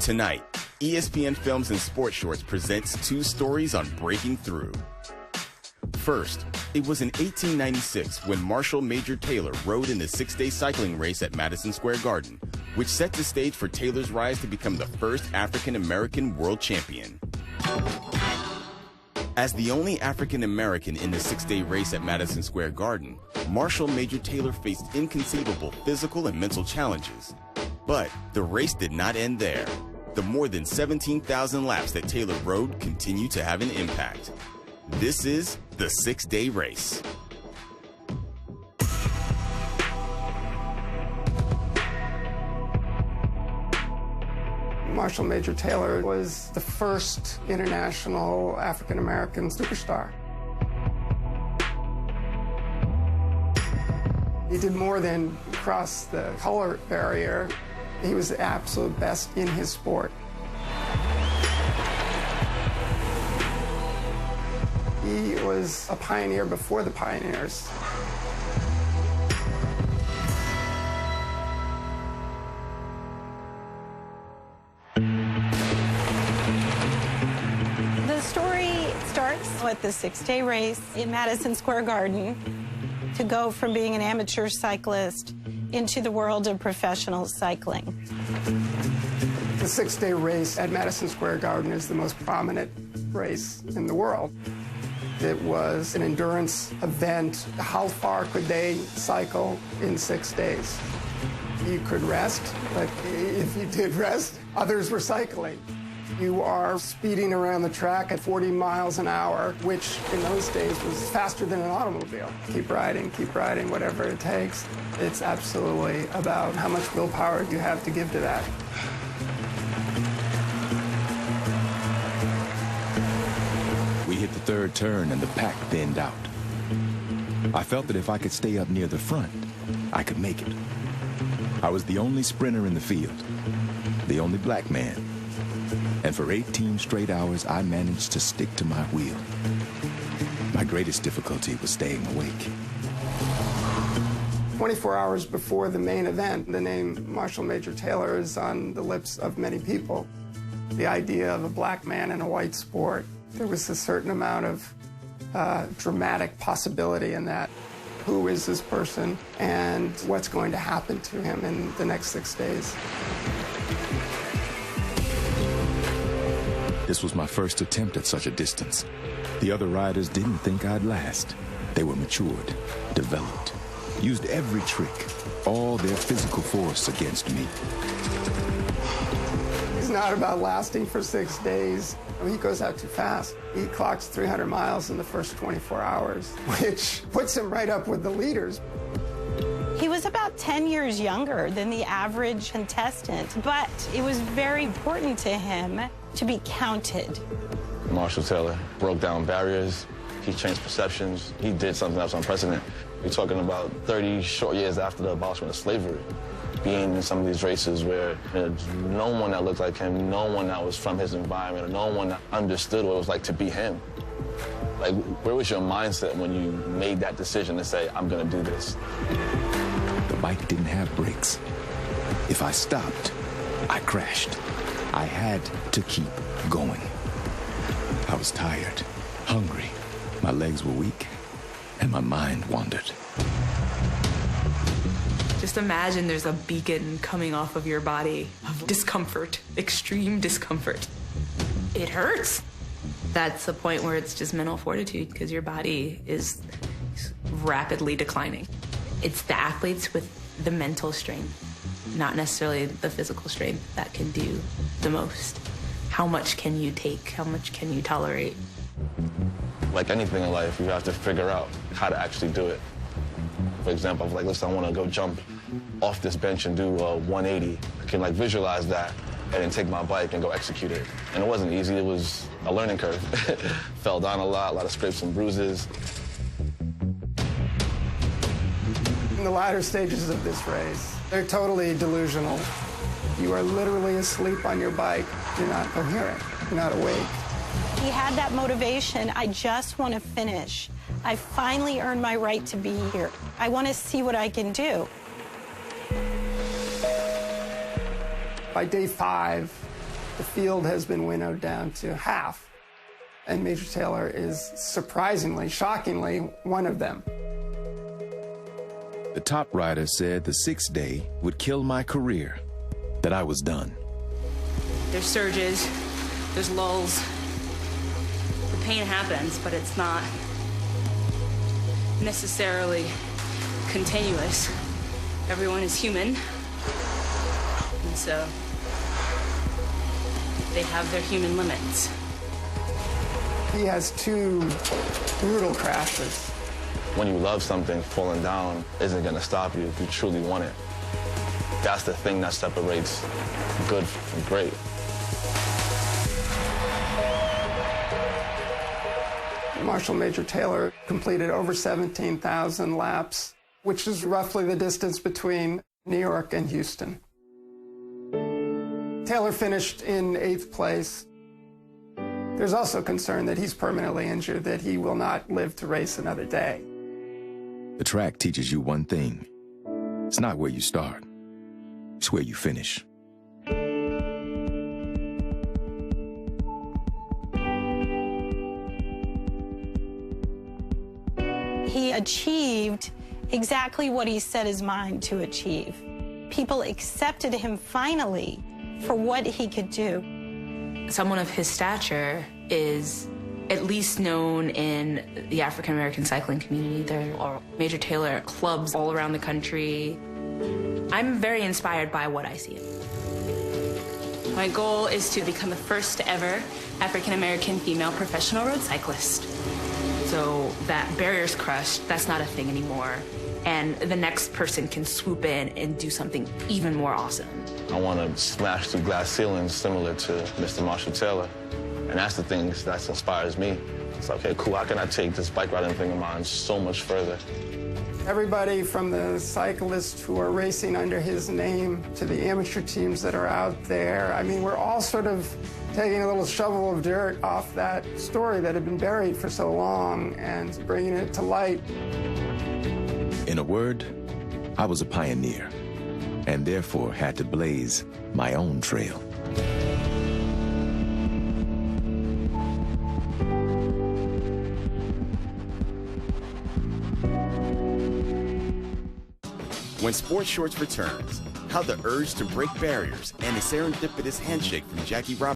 Tonight, ESPN Films and Sports Shorts presents two stories on breaking through. First, it was in 1896 when Marshal Major Taylor rode in the six-day cycling race at Madison Square Garden, which set the stage for Taylor's rise to become the first African-American world champion. As the only African-American in the six-day race at Madison Square Garden, Marshal Major Taylor faced inconceivable physical and mental challenges. But the race did not end there. The more than 17,000 laps that Taylor rode continue to have an impact. This is the six-day race. Marshal Major Taylor was the first international African-American superstar. He did more than cross the color barrier. He was the absolute best in his sport. He was a pioneer before the pioneers. The story starts with the six-day race in Madison Square Garden to go from being an amateur cyclist into the world of professional cycling. The six-day race at Madison Square Garden is the most prominent race in the world. It was an endurance event. How far could they cycle in 6 days? You could rest, but if you did rest, others were cycling. You are speeding around the track at 40 miles an hour, which in those days was faster than an automobile. Keep riding, whatever it takes. It's absolutely about how much willpower you have to give to that. We hit the third turn and the pack thinned out. I felt that if I could stay up near the front, I could make it. I was the only sprinter in the field, the only black man. And for 18 straight hours, I managed to stick to my wheel. My greatest difficulty was staying awake. 24 hours before the main event, the name Marshal Major Taylor is on the lips of many people. The idea of a black man in a white sport, there was a certain amount of dramatic possibility in that. Who is this person and what's going to happen to him in the next 6 days? This was my first attempt at such a distance. The other riders didn't think I'd last. They were matured, developed, used every trick, all their physical force against me. It's not about lasting for 6 days. He goes out too fast. He clocks 300 miles in the first 24 hours, which puts him right up with the leaders. He was about 10 years younger than the average contestant, but it was very important to him to be counted. Marshal Taylor broke down barriers. He changed perceptions. He did something that was unprecedented. We're talking about 30 short years after the abolishment of slavery, being in some of these races where there's no one that looked like him, no one that was from his environment, no one that understood what it was like to be him. Like, where was your mindset when you made that decision to say, I'm gonna do this? The bike didn't have brakes. If I stopped, I crashed. I had to keep going. I was tired, hungry, my legs were weak, and my mind wandered. Just imagine there's a beacon coming off of your body of discomfort, extreme discomfort. It hurts. That's the point where it's just mental fortitude because your body is rapidly declining. It's the athletes with the mental strain, not necessarily the physical strain, that can do the most. How much can you take? How much can you tolerate? Like anything in life, you have to figure out how to actually do it. For example, I'm like, listen, I want to go jump off this bench and do a 180. I can like visualize that and then take my bike and go execute it. And it wasn't easy, it was a learning curve. Fell down a lot of scrapes and bruises. In the latter stages of this race, they're totally delusional. You are literally asleep on your bike. You're not coherent. You're not awake. He had that motivation. I just want to finish. I finally earned my right to be here. I want to see what I can do. By day 5, The field has been winnowed down to half, and Major Taylor is surprisingly, shockingly, one of them. The top rider said the sixth day would kill my career, that I was done. There's surges, there's lulls. The pain happens, but it's not necessarily continuous. Everyone is human, and so they have their human limits. He has two brutal crashes. When you love something, falling down isn't going to stop you if you truly want it. That's the thing that separates good from great. Marshal Major Taylor completed over 17,000 laps, which is roughly the distance between New York and Houston. Taylor finished in 8th place. There's also concern that he's permanently injured, that he will not live to race another day. The track teaches you one thing. It's not where you start. It's where you finish. He achieved exactly what he set his mind to achieve. People accepted him finally for what he could do. Someone of his stature is at least known in the African-American cycling community. There are Major Taylor clubs all around the country. I'm very inspired by what I see. My goal is to become the first ever African-American female professional road cyclist. So that barrier's crushed, that's not a thing anymore. And the next person can swoop in and do something even more awesome. I want to smash through glass ceilings similar to Mr. Marshall Taylor. And that's the thing that inspires me. It's like, okay, cool, how can I take this bike riding thing of mine so much further? Everybody from the cyclists who are racing under his name to the amateur teams that are out there, I mean, we're all sort of taking a little shovel of dirt off that story that had been buried for so long and bringing it to light. In a word, I was a pioneer, and therefore had to blaze my own trail. When Sports Shorts returns, how the urge to break barriers and a serendipitous handshake from Jackie Robinson